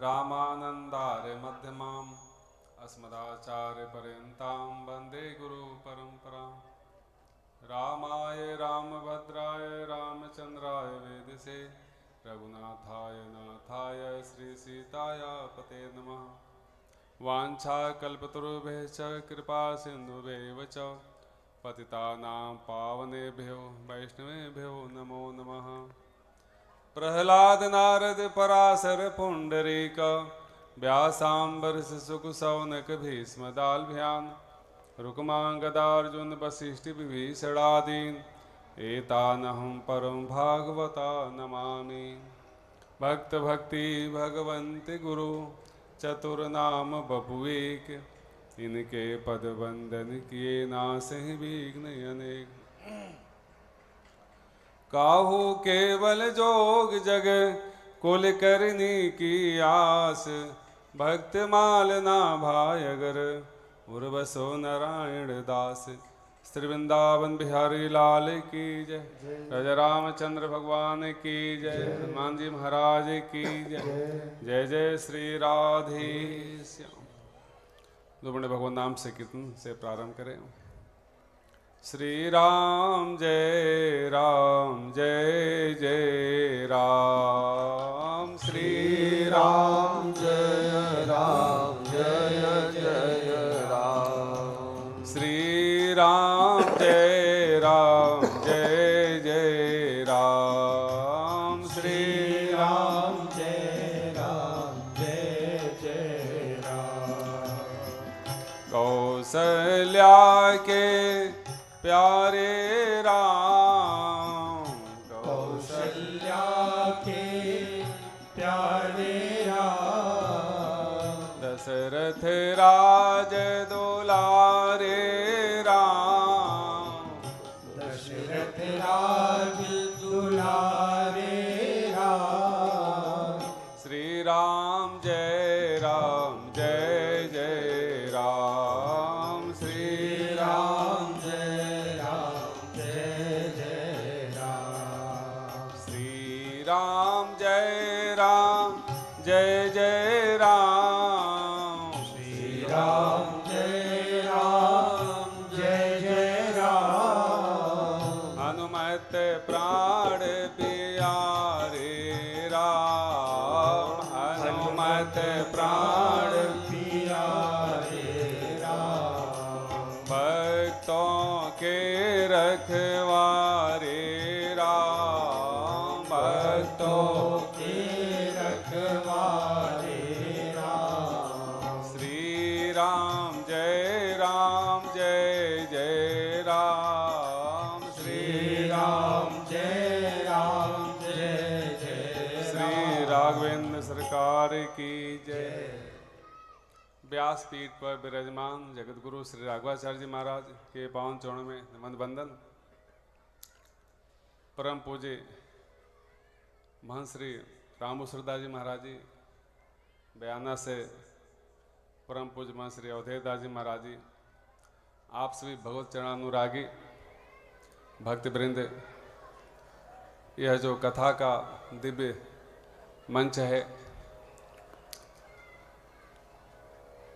रामानन्दार्य मध्यमाम् अस्मदाचार्यपर्यन्तां वन्दे गुरुपरम्पराम्। रामाय रामभद्राय रामचन्द्राय वेदसे रघुनाथाय नाथाय श्रीसीताय पते नमः। वाञ्छाकल्पतरुभ्यश्च कृपासिन्धुभ्येव च पतितानां पावनेभ्यो वैष्णवेभ्यो नमो नमः। प्रह्लाद नारद पराशर पुण्डरीक व्यासाम्बरीष शुकशौनक भीष्मदाल्भ्यान् रुक्मां गदार्जुन वसिष्ठ विभीषणादीन् एतानहं परं भागवता नमामि। भक्त भक्ति भगवन्ति गुरु चतुर्नाम बपुएक इनके पद वंदन किए नासहि विघ्न अनेक। काहू केवल जोग जग कुल करनी की आस भक्त माल ना भाय अगर उर्वसो नारायण दास। श्री वृंदावन बिहारी लाल की जय, राजा रामचंद्र भगवान की जय, हनुमान जी महाराज की जय। जय जय श्री राधे श्याम। दोपहर भगवान नाम से कीर्तन से प्रारंभ करें। श्री राम जय जय राम। श्री राम जय जय राम। श्री राम जय जय राम। श्री राम जय जय राम। कौशल्या के प्यारे राम, कौशल्या के प्यारे राम। दशरथ राज दुलारे राम, दशरथ राज दुलारे राम। श्री राम जय जय राम। श्री राम जय जय राम। श्री राम जय जय राम। श्री राम जय जय राम। हनुमत प्राण प्यारे राम, हनुमत प्राण प्यारे राम। भक्तों के रखवारे राम, भक्तों के रखवारे राम। श्री राम जय जय राम। श्री राम जय जय श्री राघवेंद्र सरकार की जय। व्यासपीठ पर विराजमान जगतगुरु श्री राघवाचार्य जी महाराज के पावन चरणों में नमन बंदन। परम पूज्य महंत श्री रामभूसुरदास जी महाराज जी, बयाना से परम पूज्य महंत श्री अवधेदास जी महाराज जी, आप सभी भगवत चरणानुरागी भक्त वृंद, यह जो कथा का दिव्य मंच है,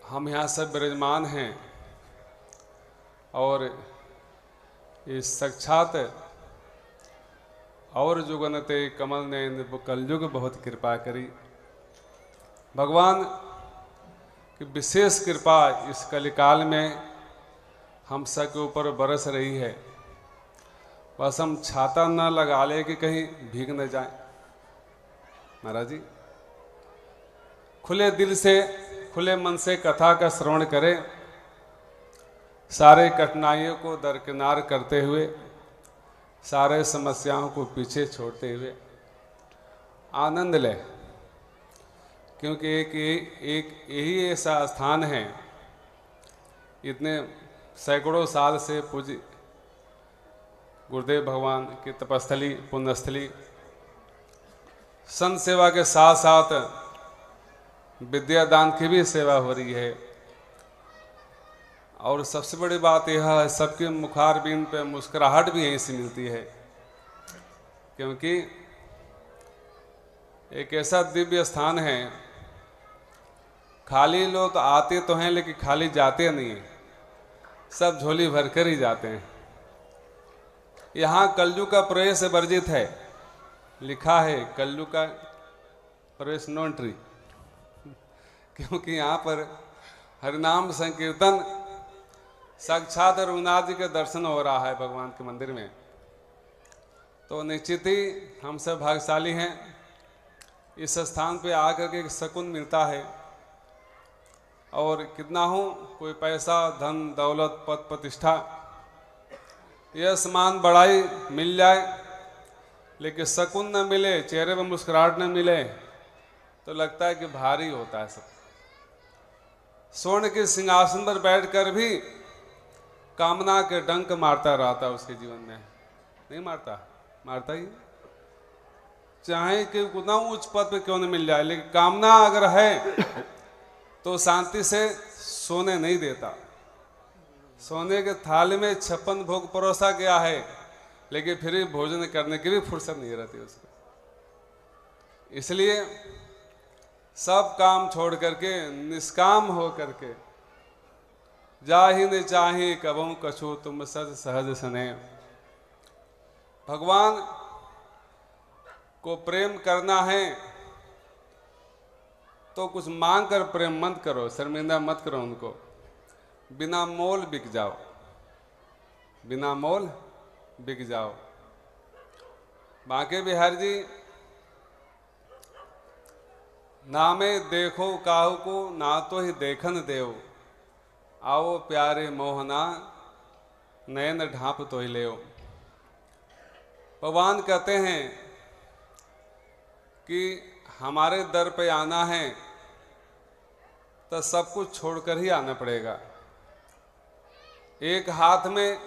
हम यहाँ सब विराजमान हैं और इस साक्षात और जुगनते कमल ने कलयुग बहुत कृपा करी। भगवान की विशेष कृपा इस कलिकाल में हम सब के ऊपर बरस रही है। बस हम छाता न लगा ले कि कहीं भीग न जाए। महाराज जी खुले दिल से खुले मन से कथा का श्रवण करें, सारे कठिनाइयों को दरकिनार करते हुए, सारे समस्याओं को पीछे छोड़ते हुए आनंद लें, क्योंकि एक यही ऐसा स्थान है, इतने सैकड़ों साल से पूज्य गुरुदेव भगवान की तपस्थली पुण्यस्थली, संत सेवा के साथ साथ विद्यादान की भी सेवा हो रही है। और सबसे बड़ी बात यह है, सबके मुखारबिंद पे मुस्कुराहट भी यहीं से मिलती है, क्योंकि एक ऐसा दिव्य स्थान है खाली लोग तो आते तो हैं लेकिन खाली जाते नहीं हैं, सब झोली भरकर ही जाते हैं। यहाँ कलयुग का प्रवेश वर्जित है, लिखा है कलयुग का प्रवेश नो एंट्री, क्योंकि यहाँ पर हरिनाम संकीर्तन साक्षात रघुनाथ जी के दर्शन हो रहा है भगवान के मंदिर में। तो निश्चित ही हम सब भाग्यशाली हैं, इस स्थान पे आकर के सुकून मिलता है। और कितना हो, कोई पैसा धन दौलत पद प्रतिष्ठा यश मान बड़ाई मिल जाए, लेकिन सुकून न मिले, चेहरे पर मुस्कुराहट न मिले, तो लगता है कि भारी होता है सब। स्वर्ण के सिंहासन पर बैठकर भी कामना के डंक मारता रहता है उसके जीवन में, नहीं मारता? मारता ही, चाहे कि कितना उच्च पद पे क्यों न मिल जाए, लेकिन कामना अगर है तो शांति से सोने नहीं देता। सोने के थाली में 56 भोग परोसा गया है, लेकिन फिर भी भोजन करने की भी फुर्सत नहीं रहती उसको। इसलिए सब काम छोड़ करके निष्काम हो करके जाहि न चाहि कबहु कछु तुम सज सहज सने। भगवान को प्रेम करना है तो कुछ मांग कर प्रेम मत करो, शर्मिंदा मत करो उनको। बिना मोल बिक जाओ, बिना मोल बिक जाओ। बांके बिहारी जी, ना में देखो काहू को ना तो ही देखन देव, आओ प्यारे मोहना नयन ढांप तो ही ले। भगवान कहते हैं कि हमारे दर पे आना है तो सब कुछ छोड़कर ही आना पड़ेगा। एक हाथ में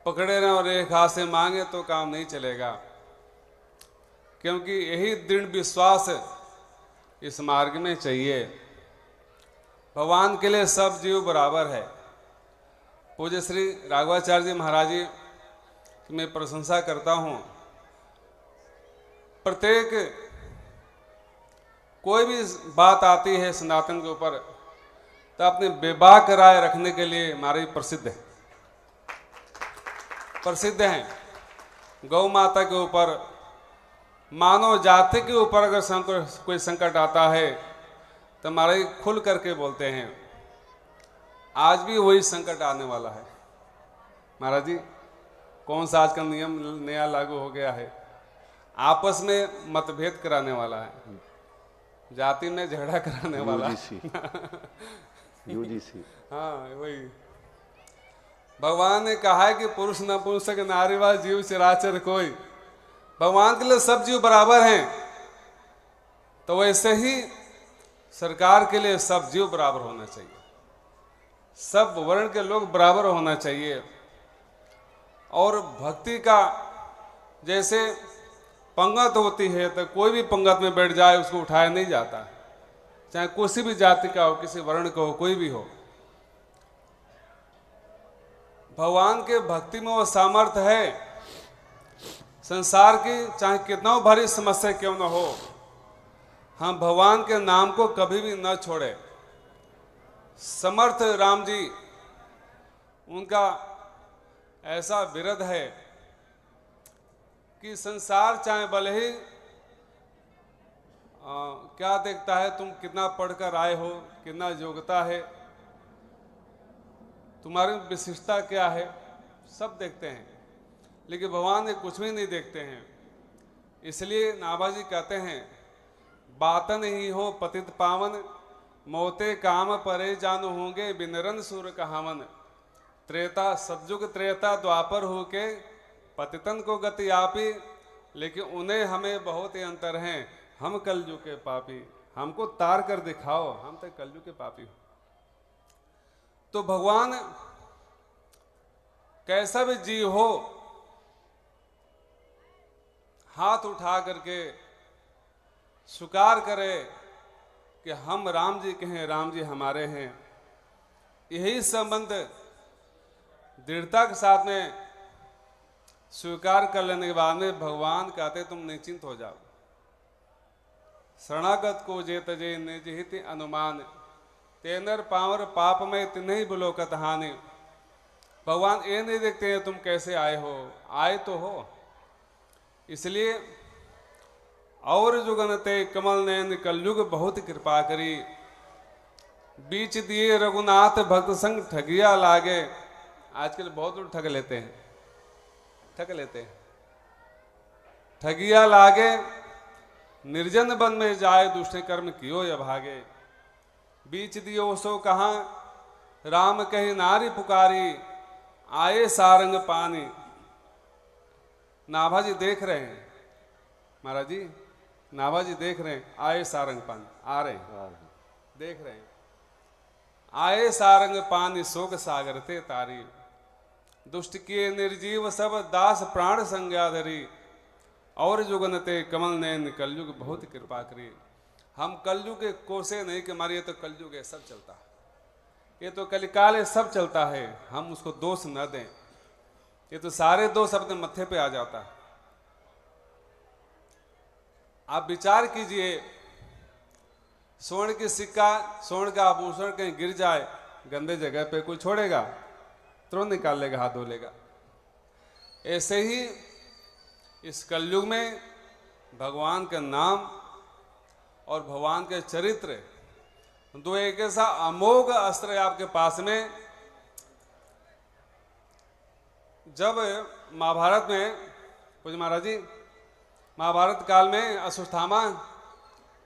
पकड़े रहें और एक हाथ से मांगे तो काम नहीं चलेगा, क्योंकि यही दृढ़ विश्वास इस मार्ग में चाहिए। भगवान के लिए सब जीव बराबर है। पूज्य श्री राघवाचार्य जी महाराज जी की मैं प्रशंसा करता हूँ। प्रत्येक कोई भी बात आती है सनातन के ऊपर तो अपने बेबाक राय रखने के लिए हमारे प्रसिद्ध है, प्रसिद्ध हैं। गौ माता के ऊपर, मानव जाति के ऊपर अगर कोई संकट आता है तो हमारे खुल करके बोलते हैं। आज भी वही संकट आने वाला है महाराज जी। कौन सा आज का नियम नया लागू हो गया है? आपस में मतभेद कराने वाला है, जाति में झगड़ा कराने वाला यूजीसी। हाँ वही। भगवान ने कहा है कि पुरुष नपुंसक नारीवाद जीव चराचर कोई। भगवान के लिए सब जीव बराबर हैं, तो वैसे ही सरकार के लिए सब जीव बराबर होना चाहिए, सब वर्ण के लोग बराबर होना चाहिए। और भक्ति का जैसे पंगत होती है तो कोई भी पंगत में बैठ जाए उसको उठाया नहीं जाता, चाहे किसी भी जाति का हो, किसी वर्ण का हो, कोई भी हो। भगवान के भक्ति में वो सामर्थ्य है, संसार की चाहे कितना भारी समस्या क्यों न हो, हम भगवान के नाम को कभी भी न छोड़े। समर्थ राम जी, उनका ऐसा विरध है कि संसार चाहे भले ही क्या देखता है, तुम कितना पढ़कर आए हो, कितना योग्यता है, तुम्हारी विशिष्टता क्या है, सब देखते हैं, लेकिन भगवान ये कुछ भी नहीं देखते हैं। इसलिए नाभाजी कहते हैं, बातन ही हो पतित पावन, मोते काम परे जान होंगे बिनरन सूर कहावन। त्रेता सतयुग त्रेता द्वापर हो के पतितन को गति आपी, लेकिन उन्हें हमें बहुत ही अंतर हैं, हम कलयुग के पापी। हमको तार कर दिखाओ, हम तो कलयुग के पापी हो। तो भगवान कैसा भी जीव हो, हाथ उठा करके स्वीकार करे कि हम राम जी के हैं, राम जी हमारे हैं। यही संबंध दृढ़ता के साथ में स्वीकार कर लेने के बाद में भगवान कहते तुम निश्चिंत हो जाओ, शरणागत को जे तजे निज हित अनुमान, तेनर पावर पाप में तिन्हीं बुलोकत हानि। भगवान ये नहीं देखते हैं तुम कैसे आए हो, आए तो हो। इसलिए और जुगनते कमल नयन कलयुग बहुत कृपा करी, बीच दिए रघुनाथ भक्त संग ठगिया लागे। आजकल बहुत लोग ठग लेते हैं, ठग लेते हैं। ठगिया लागे निर्जन वन में जाए, दुष्ट कर्म कियो या भागे। बीच दियो सो कहा राम कही नारी पुकारी, आए सारंग पानी। नाभा जी देख रहे हैं, महाराज जी नाभा जी देख रहे हैं, आए सारंग पानी आ रहे हैं, देख रहे हैं। आए सारंग पानी शोक सागर ते तारी, दुष्ट किए निर्जीव सब दास प्राण संज्ञा धरी। और जुगनते कमल नयन कलयुग बहुत कृपा करी। हम कलयुग के कोसे नहीं कि हमारे ये तो कलयुग है सब चलता है, ये तो कलिकाल है सब चलता है, हम उसको दोष न दें। ये तो सारे दोष अपने मत्थे पे आ जाता है। आप विचार कीजिए, स्वर्ण की सिक्का, स्वर्ण का आभूषण कहीं गिर जाए गंदे जगह पे, कोई छोड़ेगा? तुरंत निकाल लेगा, हाथ धो लेगा। ऐसे ही इस कलयुग में भगवान का नाम और भगवान के चरित्र दो एक ऐसा अमोघ अस्त्र है आपके पास में। जब महाभारत में, पूज्य महाराज जी, महाभारत काल में अश्वत्थामा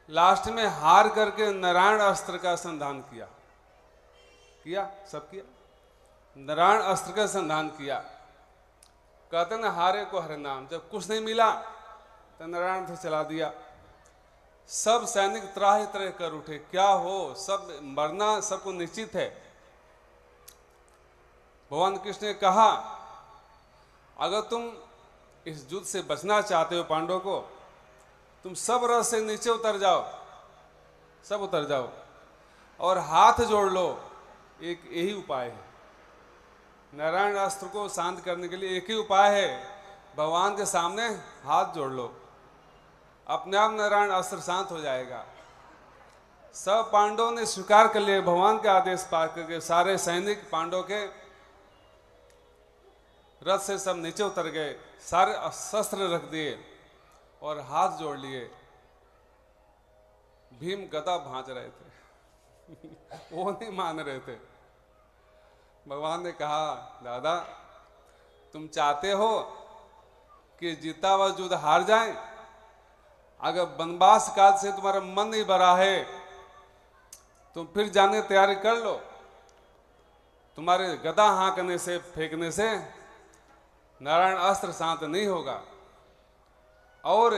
लास्ट में हार करके नारायण अस्त्र का संधान किया, सब किया, नारायण अस्त्र का संधान किया। कहते न हारे को हर नाम, जब कुछ नहीं मिला तो नारायण से चला दिया। सब सैनिक त्राहि त्रह कर उठे, क्या हो, सब मरना सबको निश्चित है। भगवान कृष्ण ने कहा अगर तुम इस युद्ध से बचना चाहते हो पांडवों को, तुम सब रथ से नीचे उतर जाओ, सब उतर जाओ और हाथ जोड़ लो। एक यही उपाय है नारायण अस्त्र को शांत करने के लिए, एक ही उपाय है, भगवान के सामने हाथ जोड़ लो, अपने आप नारायण अस्त्र शांत हो जाएगा। सब पांडवों ने स्वीकार कर लिया, भगवान के आदेश पा करके सारे सैनिक पांडवों के रथ से सब नीचे उतर गए, सारे शस्त्र रख दिए और हाथ जोड़ लिए। भीम गदा भांज रहे थे वो नहीं मान रहे थे। भगवान ने कहा दादा तुम चाहते हो कि जीता हुआ युद्ध हार जाए? अगर वनवास काल से तुम्हारा मन नहीं भरा है तुम फिर जाने की तैयारी कर लो। तुम्हारे गदा हाँकने से, फेंकने से नारायण अस्त्र शांत नहीं होगा और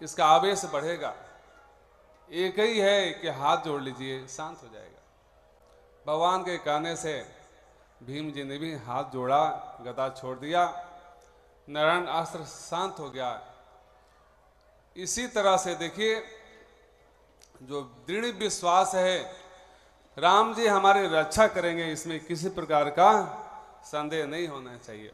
इसका आवेश बढ़ेगा। एक ही है कि हाथ जोड़ लीजिए, शांत हो जाएगा। भगवान के कहने से भीम जी ने भी हाथ जोड़ा, गदा छोड़ दिया, नारायण अस्त्र शांत हो गया। इसी तरह से देखिए जो दृढ़ विश्वास है राम जी हमारी रक्षा करेंगे, इसमें किसी प्रकार का संदेह नहीं होना चाहिए।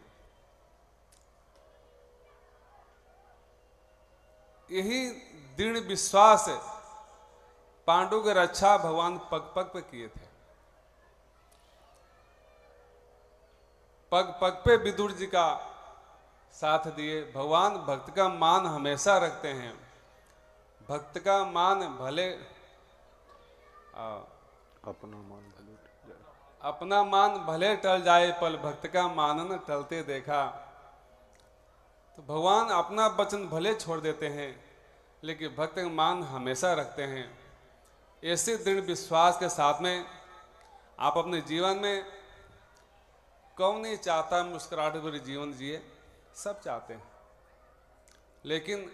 यही दृढ़ विश्वास पांडु की रक्षा भगवान पग पग पे किए थे। पग पग पे विदुर जी का साथ दिए। भगवान भक्त का मान हमेशा रखते हैं। भक्त का मान भले अपना मान भले टल जाए, पल भक्त का मान न टलते देखा। तो भगवान अपना वचन भले छोड़ देते हैं लेकिन भक्त का मान हमेशा रखते हैं। ऐसे दृढ़ विश्वास के साथ में आप अपने जीवन में, कौन नहीं चाहता मुस्कुराहट भरे जीवन जिए? सब चाहते हैं, लेकिन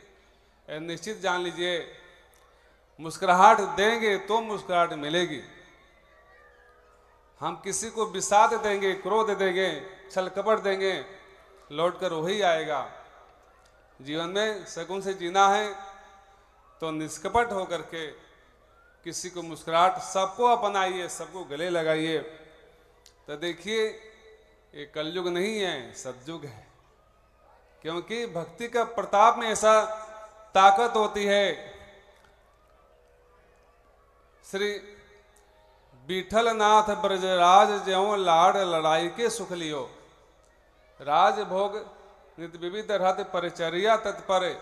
निश्चित जान लीजिए मुस्कुराहट देंगे तो मुस्कुराहट मिलेगी। हम किसी को विषाद देंगे, क्रोध देंगे, छल कपट देंगे, लौट कर वही आएगा। जीवन में सगुन से जीना है तो निष्कपट होकर के किसी को मुस्कुराहट, सबको अपनाइए, सबको गले लगाइए। तो देखिए ये कलयुग नहीं है, सतयुग है। क्योंकि भक्ति का प्रताप में ऐसा ताकत होती है। श्री विठलनाथ ब्रजराज ज्यों लाड लड़ाई के सुख लियो। राजभोग नित विविध रथ परिचर्या तत्पर,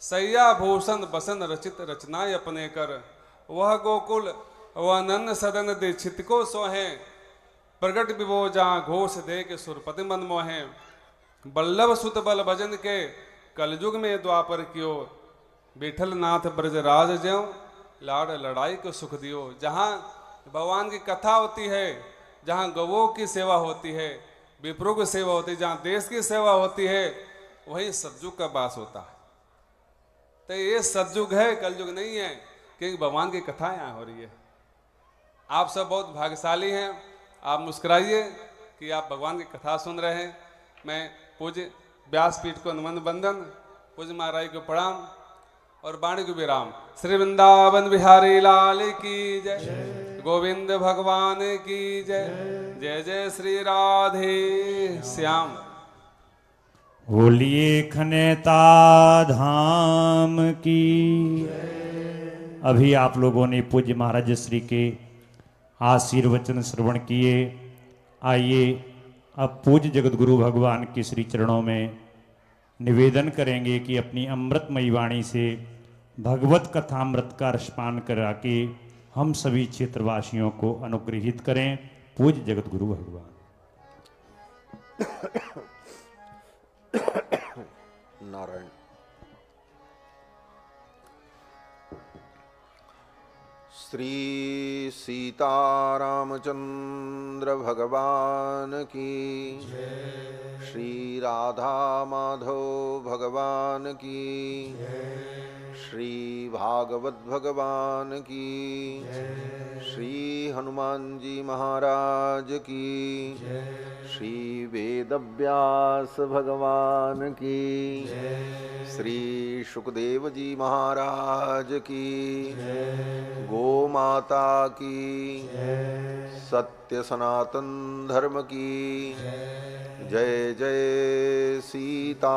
सैया भूषण बसन रचित रचनाएं अपने कर। वह गोकुल वह नन्न सदन दीक्षित को सोहे, प्रगट विभो जहाँ घोष दे के सुरपति मन मोहे। बल्लभ सुत बल भजन के कलयुग में द्वापर कियो, विठलनाथ ब्रजराज ज्यों लाड लड़ाई को सुख दियो। जहाँ भगवान की कथा होती है, जहाँ गवों की सेवा होती है, विप्रों की सेवा होती है, जहाँ देश की सेवा होती है, वहीं सतयुग का वास होता है। तो ये सतयुग है, कलयुग नहीं है, क्योंकि भगवान की कथा यहाँ हो रही है। आप सब बहुत भाग्यशाली हैं। आप मुस्कुराइए कि आप भगवान की कथा सुन रहे हैं। मैं पूज्य व्यासपीठ को नमन बंदन, पूज्य महाराज को प्रणाम और वाणी को विराम। श्री वृंदावन बिहारी लाल की जय, गोविंद भगवान की जय। जय जय श्री राधे श्याम। बोलिए खनेता धाम की। अभी आप लोगों ने पूज्य महाराज श्री के आशीर्वचन श्रवण किए। आइए अब पूज्य जगत गुरु भगवान के श्री चरणों में निवेदन करेंगे कि अपनी अमृतमयी वाणी से भगवत कथामृत का रसपान करा के हम सभी क्षेत्रवासियों को अनुग्रहित करें। पूज्य जगत गुरु भगवान। नारायण। श्री सीतारामचंद्र भगवान की, श्री राधा माधव भगवान की, श्री भागवत भगवान की, श्री हनुमान जी महाराज की, श्री वेदव्यास भगवान की, श्री सुखदेव जी महाराज की, गो माता की, सत्य सनातन धर्म की जय। जय सीताराम।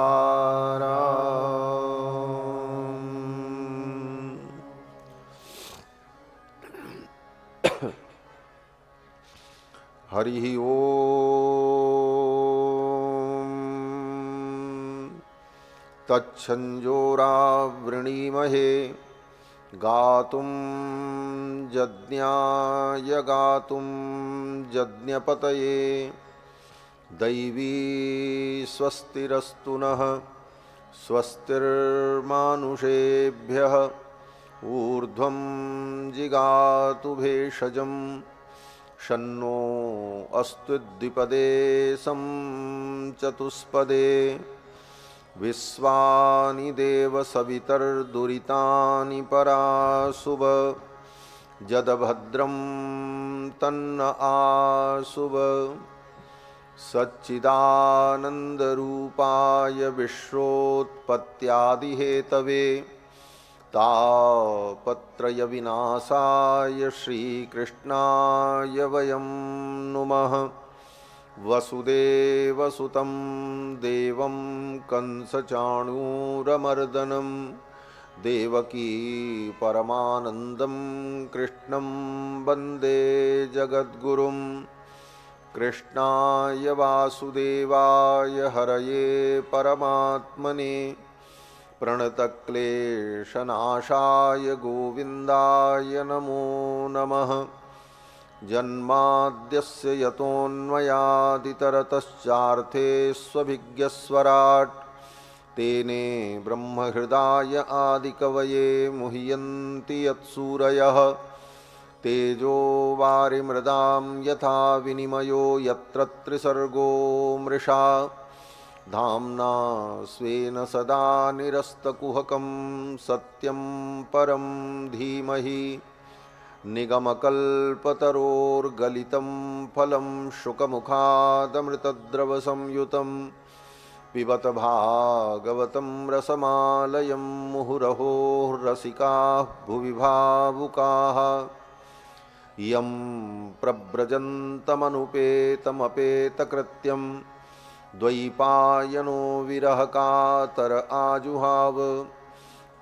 हरि ओम। तच्छंजोरावृणीमहे गातुं यज्ञाय गातुं यज्ञपतये। दैवी स्वस्तिरस्तु नः स्वस्तिर्मानुषेभ्यः ऊर्ध्वं जिगातु भेषजं। शन्नो अस्तु द्विपदे सं चतुष्पदे। विश्वानि देव सवितर्दुरितानि पराशुभ। जदभद्रं तन्न आशुभ। सच्चिदानन्दरूपाय विश्वोत्पत्त्यादिहेतवे तापत्रयविनाशाय श्रीकृष्णाय वयं नुमः। वसुदेवसुतं देवं कंसचाणूरमर्दनं। देवकी परमानन्दं कृष्णं वन्दे जगद्गुरुं। कृष्णाय वासुदेवाय हरये परमात्मने। प्रणतक्लेशनाशाय गोविन्दाय नमो नमः। जन्माद्यस्य यतोऽन्वयादितरतश्चार्थेष्वभिज्ञस्वराट्। तेने ब्रह्महृदाय आदिकवये मुह्यन्ति यत्सूरयः। तेजो वारिमृदां यथा विनिमयो यत्र त्रिसर्गो मृषा। धाम्ना स्वेन सदा निरस्तकुहकं सत्यं परं धीमहि। निगमकल्पतरोर्गलितं फलं शुकमुखादमृतद्रवसंयुतं। पिबत भागवतं रसमालयं मुहुरहो रसिकाः भुवि भावुकाः। यं प्रव्रजन्तमनुपेतमपेतकृत्यं। द्वैपायनो विरहकातर आजुहाव।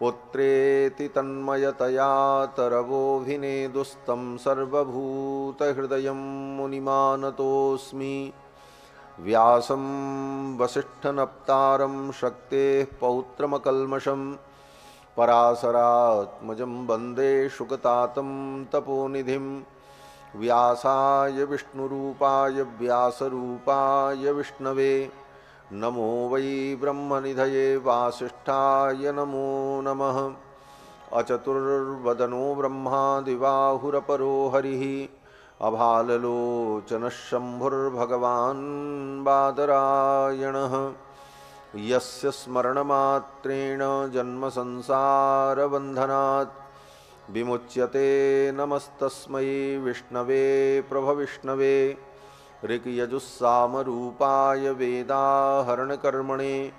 पुत्रेति तन्मयतया तरवोऽभिनेदुस्तं सर्वभूतहृदयं मुनिमानतोऽस्मि। व्यासं वसिष्ठनप्तारं शक्तेः पौत्रमकल्मषं पराशरात्मजं वन्दे शुकतातं तपोनिधिं। व्यासाय विष्णुरूपाय व्यासरूपाय विष्णवे नमो वै ब्रह्मनिधये वासिष्ठाय नमो नमः। अचतुर्वदनो ब्रह्मा दिवाहुरपरो हरिः अभाललोचनः शम्भुर्भगवान् बादरायणः। यस्य स्मरणमात्रेण जन्मसंसारबन्धनात् विमुच्यते नमस्तस्मै विष्णवे प्रभविष्णवे। ऋक्यजुस्सामरूपाय वेदाहरणकर्मणे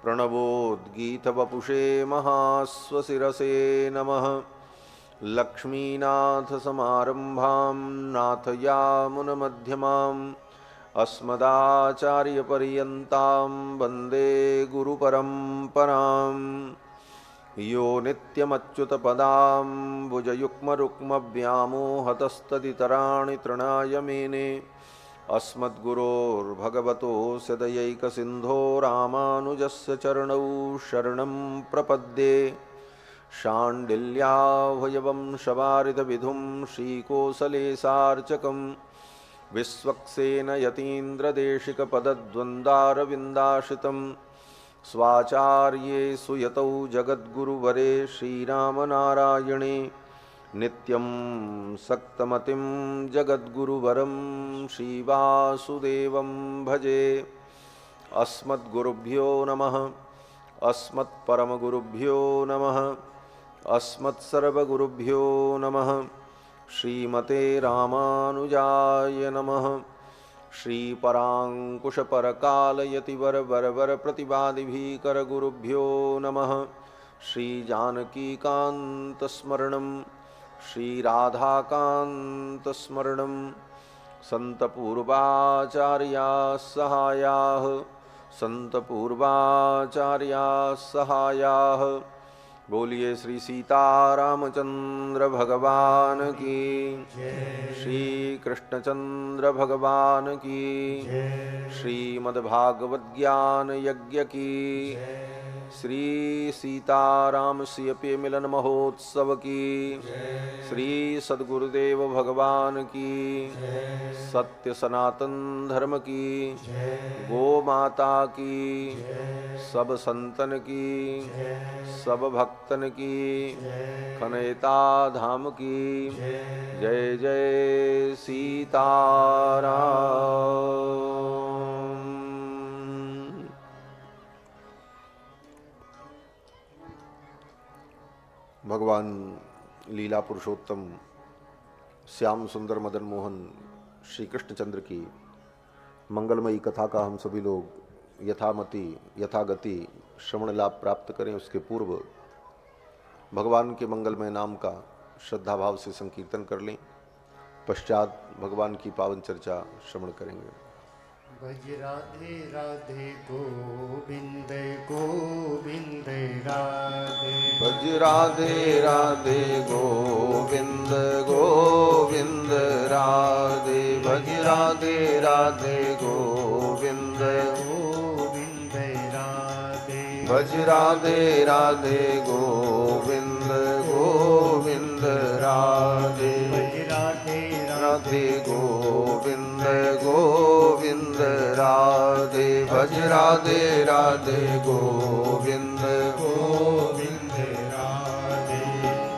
प्रणवोद्गीतवपुषे महास्वशिरसे नमः। लक्ष्मीनाथसमारम्भां नाथयामुनमध्यमाम् अस्मदाचार्यपर्यन्तां वन्दे गुरुपरम्पराम्। यो नित्यमच्युतपदाम्बुजयुग्मरुक्मव्यामोहतस्तदितराणि तृणाय मेने अस्मद्गुरोर्भगवतोऽस्य दयैकसिन्धो रामानुजस्य चरणौ शरणं प्रपद्ये। शाण्डिल्याभयवंशवारिधविधुं श्रीकोसलेशार्चकं विश्वक्सेन यतीन्द्रदेशिकपदद्वन्द्वारविन्दाश्रितं स्वाचार्ये सुयतौ जगद्गुरुवरे श्रीरामनारायणे नित्यं सक्तमतिं जगद्गुरुवरं श्रीवासुदेवं भजे। अस्मद्गुरुभ्यो नमः। अस्मत्परमगुरुभ्यो नमः। अस्मत्सर्वगुरुभ्यो नमः। श्रीमते रामानुजाय नमः। श्रीपराङ्कुशपरकालयतिवरवरप्रतिवादिभीकरगुरुभ्यो नमः। श्रीजानकीकान्तस्मरणं श्रीराधाकान्तस्मरणं सन्तपूर्वाचार्याः सहायाः सन्तपूर्वाचार्याः सहायाः। बोलिए श्री सीतारामचंद्र भगवान की, श्री कृष्णचंद्र भगवान की, श्रीमद्भागवत ज्ञान यज्ञ की, श्री सीताराम सियपे मिलन महोत्सव की, श्री सद्गुरुदेव भगवान की, सत्य सनातन धर्म की, गो माता की, सब संतन की, सब भक्तन की, खनेता धाम की जय जय सीताराम। भगवान लीला पुरुषोत्तम श्याम सुंदर मदन मोहन श्री कृष्णचंद्र की मंगलमयी कथा का हम सभी लोग यथामति यथागति श्रवण लाभ प्राप्त करें। उसके पूर्व भगवान के मंगलमय नाम का श्रद्धा भाव से संकीर्तन कर लें। पश्चात भगवान की पावन चर्चा श्रवण करेंगे। भज राधे राधे गोविंद गोविंद राधे। भज राधे राधे गोविंद गोविंद राधे। भज राधे राधे गोविंद गोविंद राधे। भज राधे राधे गोविंद गोविंद राधे। भज राधे राधे गोविंद गोविंद राधे। भज राधे राधे गोविंद गोविंद राधे।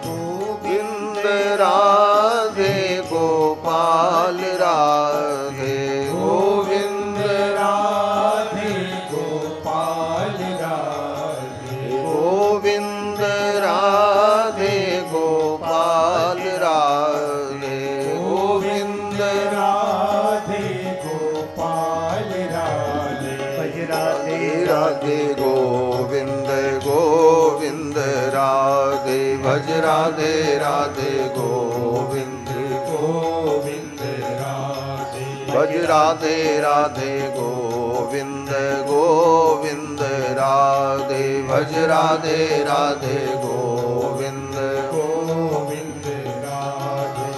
गोविंद राधे गोपाल राधे। गोविंद राधे गोपाल राधे। गोविंद राधे गोपाल राधे। गोविंद राधे गोपाल राधे। भज राधे राधे गोविंद गोविंद राधे। भज राधे राधे गोविंद गोविंद राधे। भज राधे राधे गोविंद गोविंद राधे भज राधे राधे गोविंद गोविंद राधे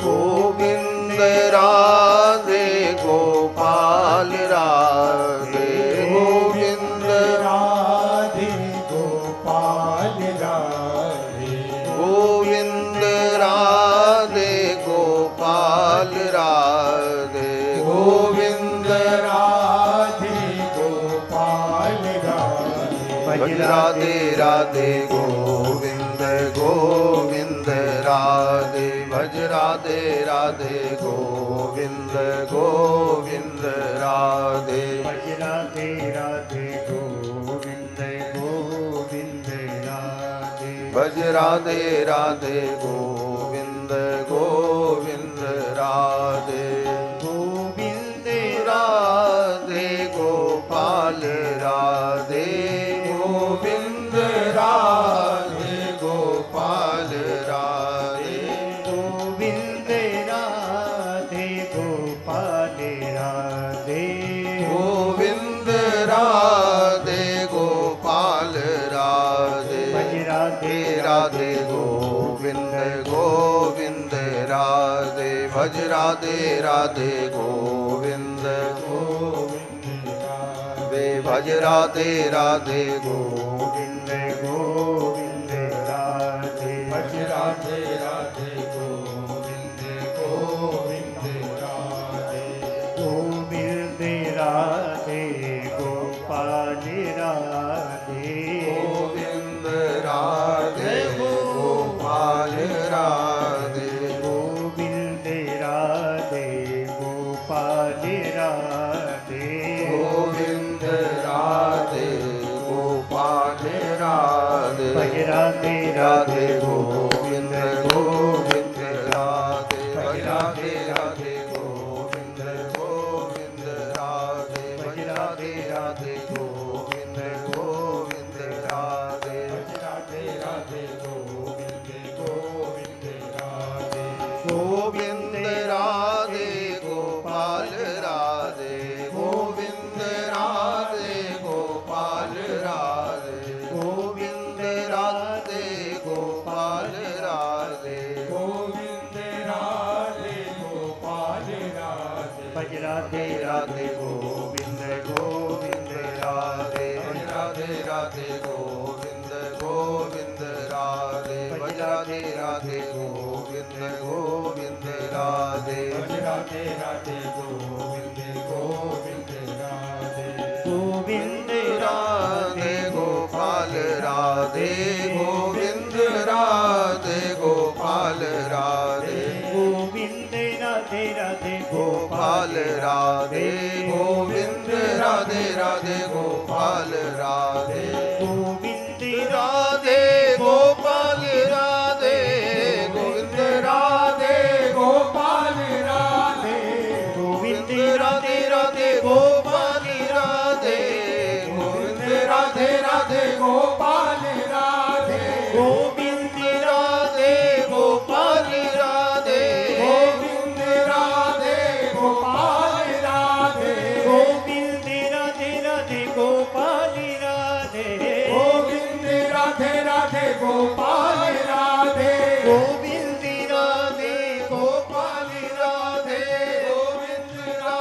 गोविंद राधे गोपाल राधे गोविंद राधे गोपाल राधे गोविंद राधे गोपाल राधे गोविंद राधे गोपाल राधे भज राधे राधे गोविंद गोविंद राधे भज राधे राधे गोविंद गोविंद राधे भज राधे राधे गोविंद गोविंद राधे भज राधे राधे गोविंद गोविंद राधे गोविंद राधे गोपाल राधे गोविंद राधे गोपाल राधे गोविंद राधे गोपाल राधे गोविंद राधे गोपाल राधे भज राधे राधे गोविंद गोविंद राधे भज राधे राधे गोविंद वे भज राधे राधे गोविंद गोविंद राधे भज राधे राधे गोविंद गोविंद राधे गोविंद राधे गोपाल राधे गोविंद राधे गोपाल राधे गोविंद राधे गोपाल राधे गोविंद राधे गोपाल राधे भज राधे राधे गोविंद गोविंद राधे भज राधे राधे गोविंद गोविंद राधे भज राधे राधे गोविंद गोविंद राधे भज राधे राधे गोविंद गोविंद राधे गोविंद राधे गोपाल राधे गोविंद राधे गोपाल राधे गोविंद राधे गोपाल राधे गोविंद राधे गोपाल राधे भज राधे राधे गोविंद गोविंद राधे भज राधे राधे गोविंद गोविंद राधे भज राधे राधे गोविंद गोविंद राधे भज राधे राधे गोविंद गोविंद राधे गोविंद राधे गोपाल राधे गोविंद राधे गोपाल राधे गोविंद राधे राधे गोपाल राधे गोविंद राधे राधे गोपाल राधे गोविंद राधे गोपाल राधे गोविंद राधे गोपाल राधे गोविंद राधे राधे गोपाल राधे गोविंद राधे राधे गोपाल राधे गोविंद राधे गोपाल राधे गोविंद राधे गोपाल राधे गोविंद राधे राधे गोपाल राधे गोविंद राधे राधे गोपाल राधे गोविंद राधे गोपाल राधे गोविंद राधे गोपाल राधे गोविंद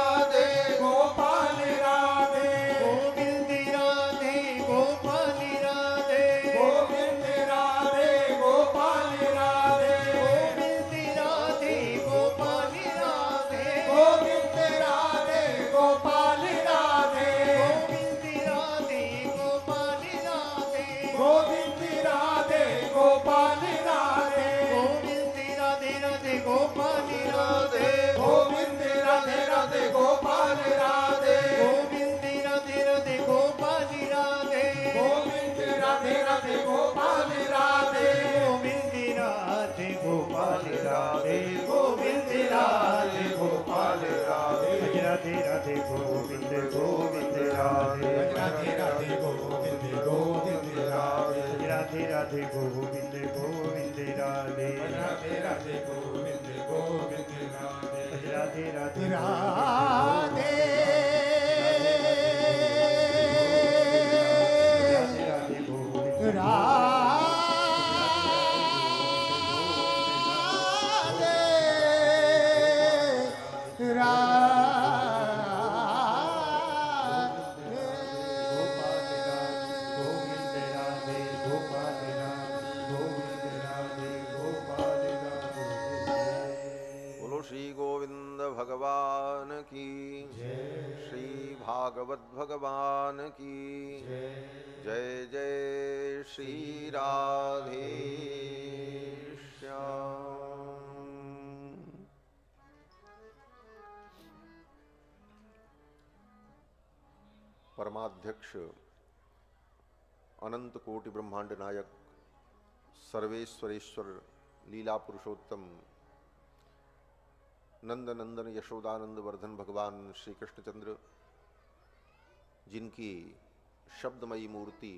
राधे गोपाल राधे गोविंद राधे गोपाल राधे गोविंद राधे गोपाल राधे गोविंद राधे गोपाल राधे गोविंद राधे गोपाल राधे गोविंद राधे गोपाल राधे गोविंद राधे राधे गोपाल राधे गोविंद राधे राधे गोपाल राधे गोविंद राधे राधे गोपाल राधे गोविंद राधे राधे गोपाल राधे गोविंद राधे गोपाल राधे गोविंद राधे गोपाल राधे राधे राधे गोविंद गोविंद राधे राधे राधे गोविंद गोविंद राधे राधे राधे गोविंद गोविंद राधे राधे राधे गोविंद गोविंद राधे राधे राधे राधे भगवान की श्री भागवत भगवान की जय जय श्री राधे श्याम। परमाध्यक्ष अनंत कोटि ब्रह्मांड नायक सर्वेश्वरेश्वर लीला पुरुषोत्तम नंद नंदन यशोदानंद वर्धन भगवान श्री कृष्णचंद्र, जिनकी शब्दमयी मूर्ति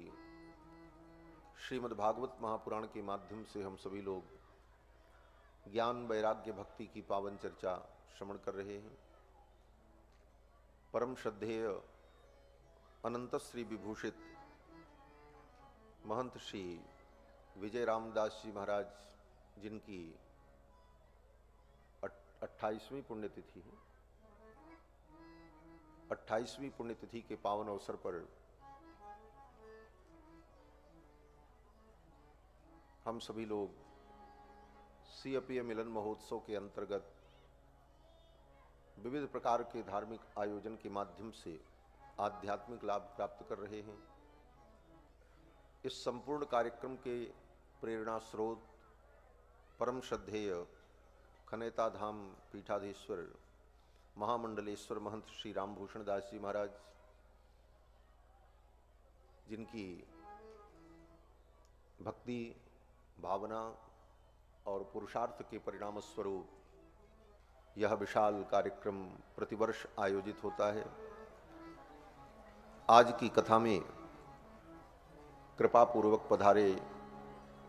श्रीमद् भागवत महापुराण के माध्यम से हम सभी लोग ज्ञान वैराग्य भक्ति की पावन चर्चा श्रवण कर रहे हैं। परम श्रद्धेय अनंत श्री विभूषित महंत श्री विजय रामदास जी महाराज, जिनकी 28वीं पुण्यतिथि है, 28वीं पुण्यतिथि के पावन अवसर पर हम सभी लोग सीअपीए मिलन महोत्सव के अंतर्गत विविध प्रकार के धार्मिक आयोजन के माध्यम से आध्यात्मिक लाभ प्राप्त कर रहे हैं। इस संपूर्ण कार्यक्रम के प्रेरणा स्रोत परम श्रद्धेय खनेता धाम पीठाधीश्वर महामंडलेश्वर महंत श्री रामभूषण दास जी महाराज, जिनकी भक्ति भावना और पुरुषार्थ के परिणाम स्वरूप यह विशाल कार्यक्रम प्रतिवर्ष आयोजित होता है। आज की कथा में कृपा पूर्वक पधारे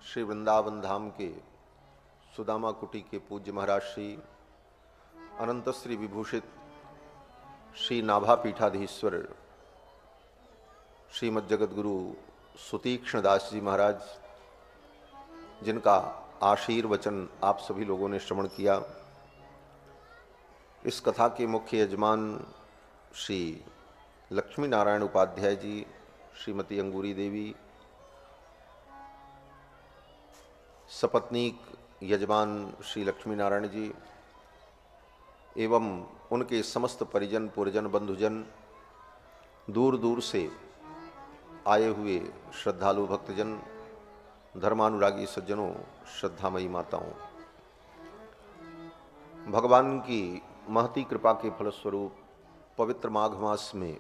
श्री वृंदावन धाम के सुदामा कुटी के पूज्य महाराज श्री अनंत श्री विभूषित श्री नाभा पीठाधीश्वर श्रीमद् जगद्गुरु सुतीक्ष्ण दास जी महाराज, जिनका आशीर्वचन आप सभी लोगों ने श्रवण किया। इस कथा के मुख्य यजमान श्री लक्ष्मी नारायण उपाध्याय जी, श्रीमती अंगूरी देवी, सपत्नीक यजमान श्री लक्ष्मी नारायण जी एवं उनके समस्त परिजन पुरजन बंधुजन, दूर दूर से आए हुए श्रद्धालु भक्तजन, धर्मानुरागी सज्जनों, श्रद्धामयी माताओं, भगवान की महती कृपा के फलस्वरूप पवित्र माघ मास में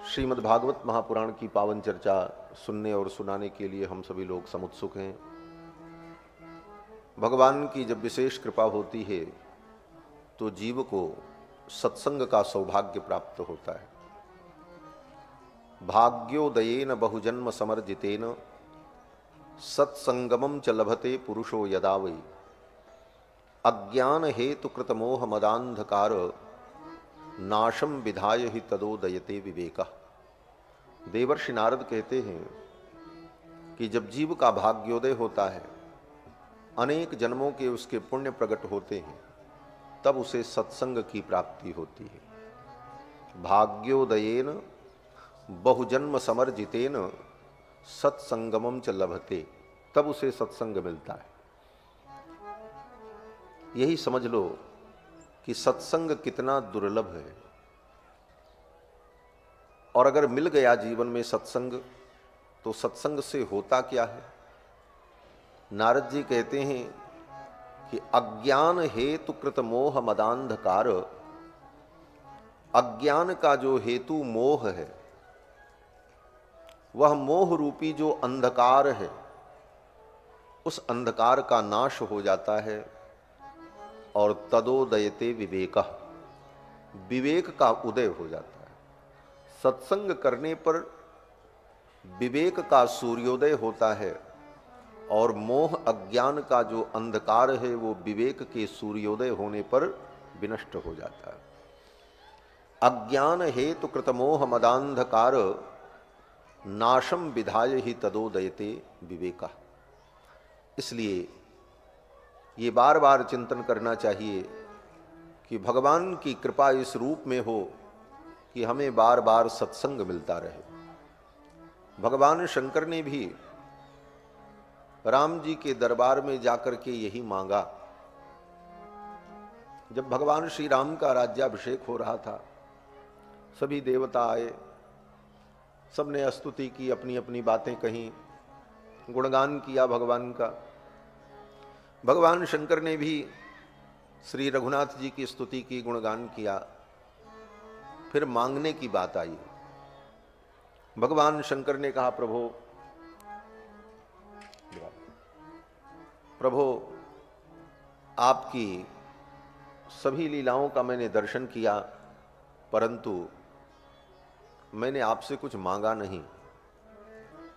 श्रीमद् भागवत महापुराण की पावन चर्चा सुनने और सुनाने के लिए हम सभी लोग समुत्सुक हैं। भगवान की जब विशेष कृपा होती है तो जीव को सत्संग का सौभाग्य प्राप्त होता है। भाग्योदयेन बहुजन्म समर्जितेन सत्संगमं च लभते पुरुषो यदा वै अज्ञान हेतु कृत मोह मदांधकार नाशम विधाय ही तदोदयते विवेका। देवर्षि नारद कहते हैं कि जब जीव का भाग्योदय होता है, अनेक जन्मों के उसके पुण्य प्रकट होते हैं, तब उसे सत्संग की प्राप्ति होती है। भाग्योदयेन बहुजन्म समर्जितेन सत्संगमम च लभते, तब उसे सत्संग मिलता है। यही समझ लो कि सत्संग कितना दुर्लभ है। और अगर मिल गया जीवन में सत्संग, तो सत्संग से होता क्या है? नारद जी कहते हैं कि अज्ञान हेतु कृत मोह मदांधकार, अज्ञान का जो हेतु मोह है, वह मोह रूपी जो अंधकार है, उस अंधकार का नाश हो जाता है और तदोदयते विवेक, विवेक का उदय हो जाता है। सत्संग करने पर विवेक का सूर्योदय होता है और मोह अज्ञान का जो अंधकार है वो विवेक के सूर्योदय होने पर विनष्ट हो जाता है। अज्ञान हेतु कृत मोह मदांधकार नाशम विधाय ही तदोदयते विवेका। इसलिए ये बार बार चिंतन करना चाहिए कि भगवान की कृपा इस रूप में हो कि हमें बार बार सत्संग मिलता रहे। भगवान शंकर ने भी राम जी के दरबार में जाकर के यही मांगा जब भगवान श्री राम का राज्याभिषेक हो रहा था, सभी देवता आए, सबने स्तुति की, अपनी अपनी बातें कहीं, गुणगान किया भगवान का। भगवान शंकर ने भी श्री रघुनाथ जी की स्तुति की, गुणगान किया। फिर मांगने की बात आई। भगवान शंकर ने कहा, प्रभो आपकी सभी लीलाओं का मैंने दर्शन किया, परंतु मैंने आपसे कुछ मांगा नहीं।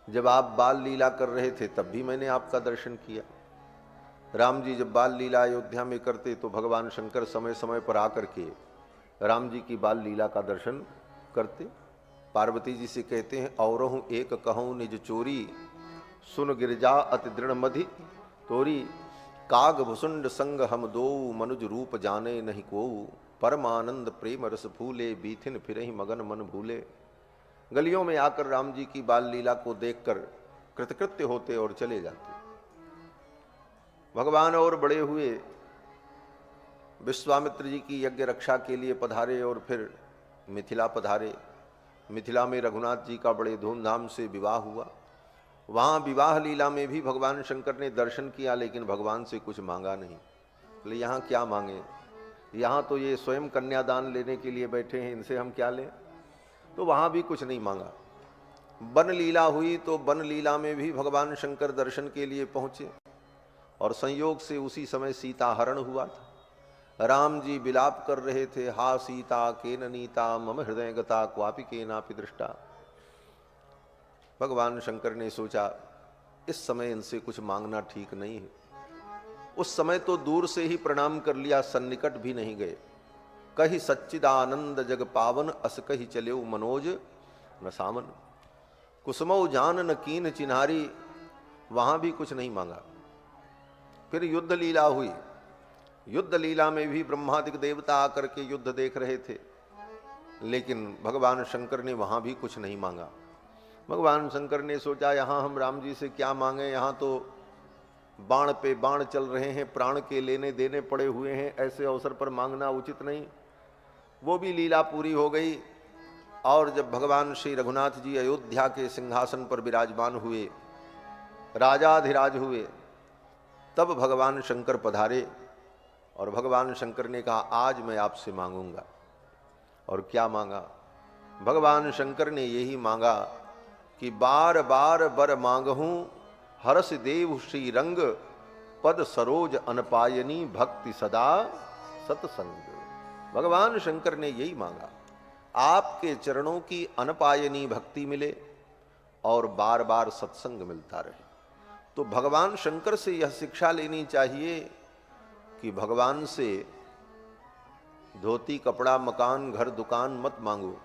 जब आप बाल लीला कर रहे थे तब भी मैंने आपका दर्शन किया। राम जी जब बाल लीला अयोध्या में करते तो भगवान शंकर समय समय पर आकर के राम जी की बाल लीला का दर्शन करते। पार्वती जी से कहते हैं, औरहूँ एक कहूँ निज चोरी, सुन गिरजा अति दृढ़ मधि तोरी, काग भुसुंड संग हम दो, मनुज रूप जाने नहीं कोऊ, परमानंद प्रेम रस फूले, बीथिन फिरहि मगन मन भूले। गलियों में आकर राम जी की बाल लीला को देखकर कृतकृत्य होते और चले जाते। भगवान और बड़े हुए, विश्वामित्र जी की यज्ञ रक्षा के लिए पधारे और फिर मिथिला पधारे। मिथिला में रघुनाथ जी का बड़े धूमधाम से विवाह हुआ। वहाँ विवाह लीला में भी भगवान शंकर ने दर्शन किया, लेकिन भगवान से कुछ मांगा नहीं। बोले यहाँ क्या मांगे, यहाँ तो ये स्वयं कन्यादान लेने के लिए बैठे हैं, इनसे हम क्या लें। तो वहाँ भी कुछ नहीं मांगा। वन लीला हुई तो वन लीला में भी भगवान शंकर दर्शन के लिए पहुँचे और संयोग से उसी समय सीता हरण हुआ था। राम जी विलाप कर रहे थे, हा सीता केन नीता मम हृदय गता क्वापि केनापि दृष्टा। भगवान शंकर ने सोचा इस समय इनसे कुछ मांगना ठीक नहीं है। उस समय तो दूर से ही प्रणाम कर लिया, सन्निकट भी नहीं गए। कही सच्चिदानंद जग पावन, अस कही चलेऊ मनोज न सामन, कुसुमौ जान न कीन चिन्हारी, वहां भी कुछ नहीं मांगा। फिर युद्ध लीला हुई। युद्ध लीला में भी ब्रह्मादिक देवता आकर के युद्ध देख रहे थे, लेकिन भगवान शंकर ने वहां भी कुछ नहीं मांगा। भगवान शंकर ने सोचा यहाँ हम राम जी से क्या मांगे, यहाँ तो बाण पे बाण चल रहे हैं, प्राण के लेने देने पड़े हुए हैं, ऐसे अवसर पर मांगना उचित नहीं। वो भी लीला पूरी हो गई। और जब भगवान श्री रघुनाथ जी अयोध्या के सिंहासन पर विराजमान हुए, राजाधिराज हुए, तब भगवान शंकर पधारे और भगवान शंकर ने कहा आज मैं आपसे मांगूंगा। और क्या मांगा? भगवान शंकर ने यही मांगा कि बार बार बर मांगहूं, हरस देव श्री रंग, पद सरोज अनपायनी, भक्ति सदा सतसंग। भगवान शंकर ने यही मांगा, आपके चरणों की अनपायनी भक्ति मिले और बार बार सत्संग मिलता रहे। तो भगवान शंकर से यह शिक्षा लेनी चाहिए कि भगवान से धोती कपड़ा मकान घर दुकान मत मांगो।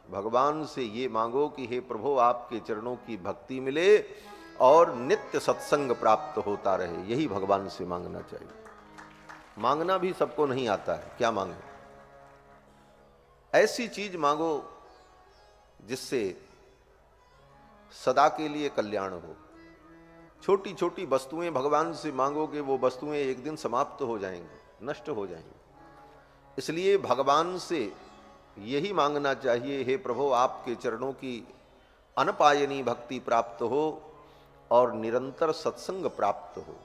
भगवान से ये मांगो कि हे प्रभु आपके चरणों की भक्ति मिले और नित्य सत्संग प्राप्त होता रहे। यही भगवान से मांगना चाहिए। मांगना भी सबको नहीं आता है। क्या मांगे? ऐसी चीज मांगो जिससे सदा के लिए कल्याण हो। छोटी छोटी वस्तुएं भगवान से मांगोगे, वो वस्तुएं एक दिन समाप्त हो जाएंगी, नष्ट हो जाएंगी। इसलिए भगवान से यही मांगना चाहिए, हे प्रभु आपके चरणों की अनपायनी भक्ति प्राप्त हो और निरंतर सत्संग प्राप्त हो।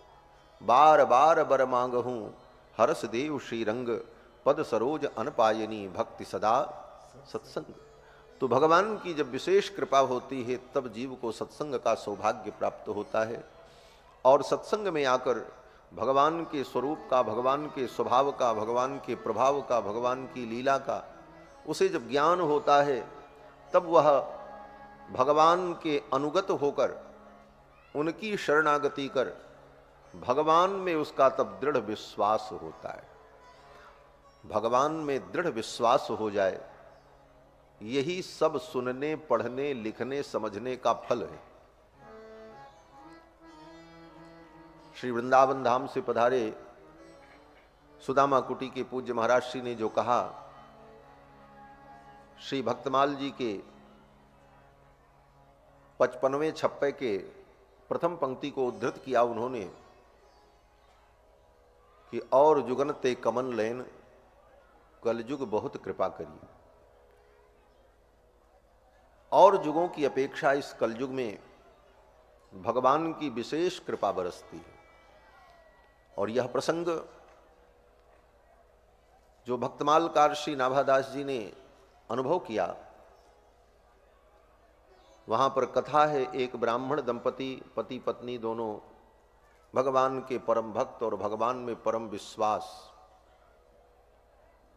बार बार बर मांगहूं, हरस देव श्री रंग, पद सरोज अनपायनी, भक्ति सदा सत्संग। तो भगवान की जब विशेष कृपा होती है तब जीव को सत्संग का सौभाग्य प्राप्त होता है। और सत्संग में आकर भगवान के स्वरूप का, भगवान के स्वभाव का, भगवान के प्रभाव का, भगवान की लीला का उसे जब ज्ञान होता है तब वह भगवान के अनुगत होकर उनकी शरणागति कर भगवान में उसका तब दृढ़ विश्वास होता है। भगवान में दृढ़ विश्वास हो जाए, यही सब सुनने पढ़ने लिखने समझने का फल है। श्री वृंदावन धाम से पधारे सुदामा कुटी के पूज्य महाराज श्री ने जो कहा, श्री भक्तमाल जी के 55वें छप्पे के प्रथम पंक्ति को उद्धृत किया उन्होंने कि और जुगन ते कमन लेन, कलयुग बहुत कृपा करी। और युगों की अपेक्षा इस कलयुग में भगवान की विशेष कृपा बरसती है। और यह प्रसंग जो भक्तमालकार श्री नाभादास जी ने अनुभव किया, वहां पर कथा है, एक ब्राह्मण दंपति पति पत्नी दोनों भगवान के परम भक्त और भगवान में परम विश्वास,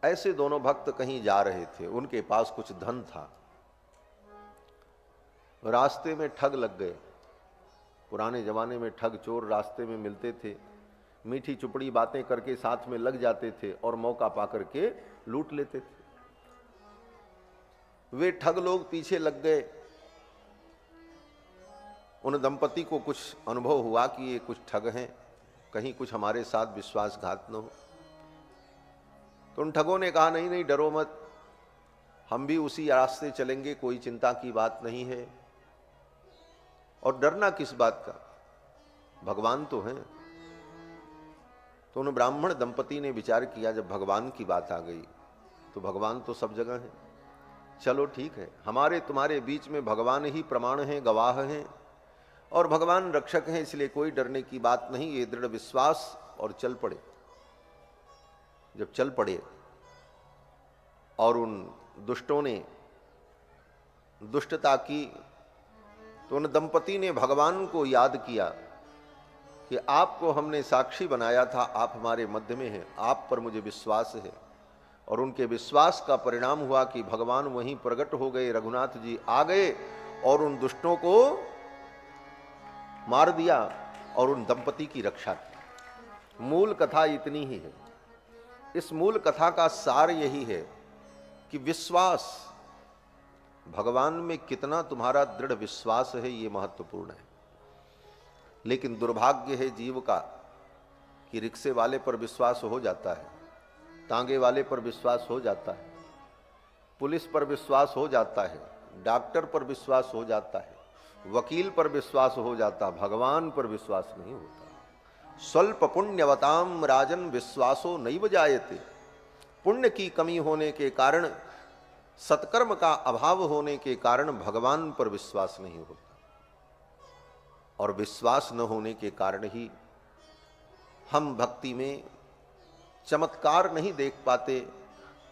ऐसे दोनों भक्त कहीं जा रहे थे। उनके पास कुछ धन था, रास्ते में ठग लग गए। पुराने जमाने में ठग चोर रास्ते में मिलते थे, मीठी चुपड़ी बातें करके साथ में लग जाते थे और मौका पाकर के लूट लेते थे। वे ठग लोग पीछे लग गए। उन दंपति को कुछ अनुभव हुआ कि ये कुछ ठग हैं, कहीं कुछ हमारे साथ विश्वासघात न हो। तो उन ठगों ने कहा, नहीं नहीं डरो मत, हम भी उसी रास्ते चलेंगे, कोई चिंता की बात नहीं है। और डरना किस बात का, भगवान तो हैं। तो उन ब्राह्मण दंपति ने विचार किया, जब भगवान की बात आ गई तो भगवान तो सब जगह है, चलो ठीक है, हमारे तुम्हारे बीच में भगवान ही प्रमाण हैं, गवाह हैं और भगवान रक्षक हैं, इसलिए कोई डरने की बात नहीं, ये दृढ़ विश्वास। और चल पड़े। जब चल पड़े और उन दुष्टों ने दुष्टता की, तो उन दंपति ने भगवान को याद किया कि आपको हमने साक्षी बनाया था, आप हमारे मध्य में हैं, आप पर मुझे विश्वास है। और उनके विश्वास का परिणाम हुआ कि भगवान वहीं प्रकट हो गए, रघुनाथ जी आ गए और उन दुष्टों को मार दिया और उन दंपति की रक्षा की। मूल कथा इतनी ही है। इस मूल कथा का सार यही है कि विश्वास, भगवान में कितना तुम्हारा दृढ़ विश्वास है, ये महत्वपूर्ण है। लेकिन दुर्भाग्य है जीव का कि रिक्शे वाले पर विश्वास हो जाता है, तांगे वाले पर विश्वास हो जाता है, पुलिस पर विश्वास हो जाता है, डॉक्टर पर विश्वास हो जाता है, वकील पर विश्वास हो जाता, भगवान पर विश्वास नहीं होता। स्वल्प पुण्यवताम राजन विश्वासो नैव जायते। पुण्य की कमी होने के कारण, सत्कर्म का अभाव होने के कारण भगवान पर विश्वास नहीं होता। और विश्वास न होने के कारण ही हम भक्ति में चमत्कार नहीं देख पाते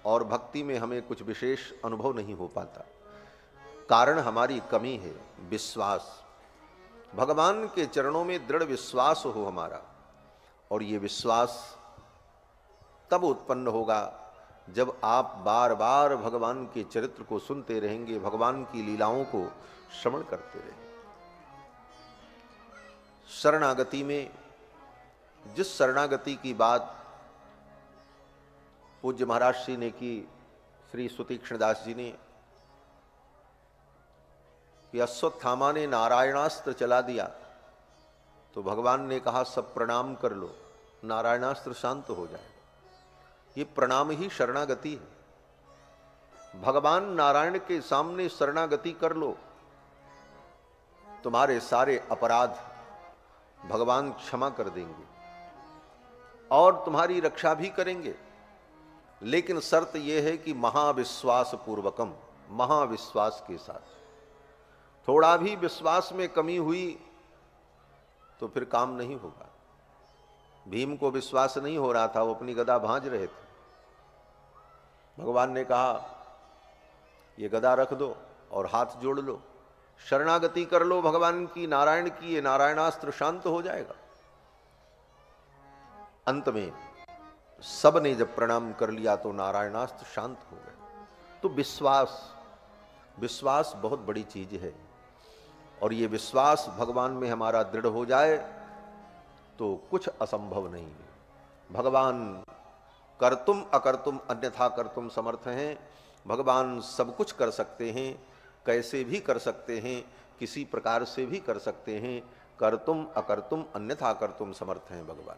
और भक्ति में हमें कुछ विशेष अनुभव नहीं हो पाता। कारण हमारी कमी है, विश्वास। भगवान के चरणों में दृढ़ विश्वास हो हमारा, और ये विश्वास तब उत्पन्न होगा जब आप बार बार भगवान के चरित्र को सुनते रहेंगे, भगवान की लीलाओं को श्रवण करते रहेंगे। शरणागति में जिस शरणागति की बात पूज्य महाराज श्री ने की, श्री सुतीक्ष्णदास जी ने, कि अश्वत्थामा ने नारायणास्त्र चला दिया तो भगवान ने कहा सब प्रणाम कर लो, नारायणास्त्र शांत हो जाएगा। ये प्रणाम ही शरणागति है। भगवान नारायण के सामने शरणागति कर लो, तुम्हारे सारे अपराध भगवान क्षमा कर देंगे और तुम्हारी रक्षा भी करेंगे। लेकिन शर्त यह है कि महाविश्वास पूर्वकम, महाविश्वास के साथ। थोड़ा भी विश्वास में कमी हुई तो फिर काम नहीं होगा। भीम को विश्वास नहीं हो रहा था, वो अपनी गदा भांज रहे थे। भगवान ने कहा ये गदा रख दो और हाथ जोड़ लो, शरणागति कर लो भगवान की, नारायण की, ये नारायणास्त्र शांत हो जाएगा। अंत में सब ने जब प्रणाम कर लिया तो नारायणास्त्र शांत हो गया। तो विश्वास बहुत बड़ी चीज है, और ये विश्वास भगवान में हमारा दृढ़ हो जाए तो कुछ असंभव नहीं है। भगवान कर्तुम अकर्तुम अन्यथा कर्तुम समर्थ हैं। भगवान सब कुछ कर सकते हैं, कैसे भी कर सकते हैं, किसी प्रकार से भी कर सकते हैं। कर्तुम अकर्तुम अन्यथा कर्तुम समर्थ हैं भगवान।